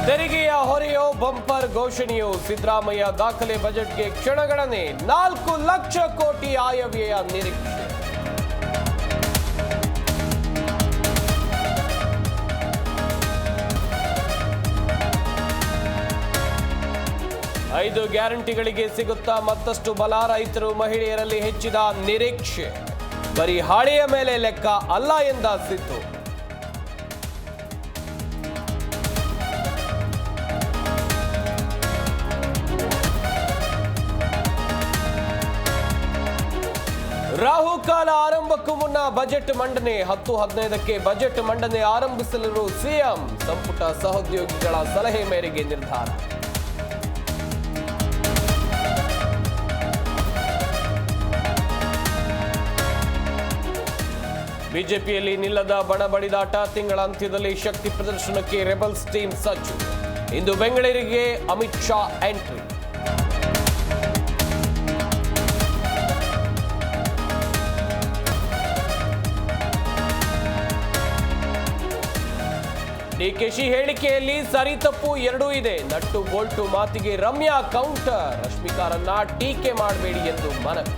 ತೆರಿಗೆಯ ಹೊರೆಯೋ ಬಂಪರ್ ಘೋಷಣೆಯೋ ಸಿದ್ದರಾಮಯ್ಯ ದಾಖಲೆ ಬಜೆಟ್ಗೆ ಕ್ಷಣಗಣನೆ 4 ಲಕ್ಷ ಕೋಟಿ ಆಯವ್ಯಯ ನಿರೀಕ್ಷೆ. ಐದು ಗ್ಯಾರಂಟಿಗಳಿಗೆ ಸಿಗುತ್ತಾ ಮತ್ತಷ್ಟು ಬಲ, ರೈತರು ಮಹಿಳೆಯರಲ್ಲಿ ಹೆಚ್ಚಿದ ನಿರೀಕ್ಷೆ. ಬರೀ ಹಾಳೆಯ ಮೇಲೆ ಲೆಕ್ಕ ಅಲ್ಲ ಎಂದ ಸಿದ್ದು. ರಾಹುಕಾಲ ಆರಂಭಕ್ಕೂ ಮುನ್ನ ಬಜೆಟ್ ಮಂಡನೆ. 10-15ಕ್ಕೆ ಬಜೆಟ್ ಮಂಡನೆ ಆರಂಭಿಸಲಿರುವ ಸಿಎಂ. ಸಂಪುಟ ಸಹೋದ್ಯೋಗಿಗಳ ಸಲಹೆ ಮೇರೆಗೆ ನಿರ್ಧಾರ. ಬಿಜೆಪಿಯಲ್ಲಿ ನಿಲ್ಲದ ಬಣಬಡಿದಾಟ. ತಿಂಗಳ ಅಂತ್ಯದಲ್ಲಿ ಶಕ್ತಿ ಪ್ರದರ್ಶನಕ್ಕೆ ರೆಬಲ್ಸ್ ಟೀಮ್ ಸಜ್ಜು. ಇಂದು ಬೆಂಗಳೂರಿಗೆ ಅಮಿತ್ ಶಾ ಎಂಟ್ರಿ. ಡಿಕೆಶಿ ಹೇಳಿಕೆಯಲ್ಲಿ ಸರಿ ತಪ್ಪು ಎರಡೂ ಇದೆ. ನಟ್ಟು ಬೋಲ್ಟು ಮಾತಿಗೆ ರಮ್ಯಾ ಕೌಂಟರ್. ರಶ್ಮಿಕಾರನ್ನ ಟೀಕೆ ಮಾಡಬೇಡಿ ಎಂದು ಮನವಿ.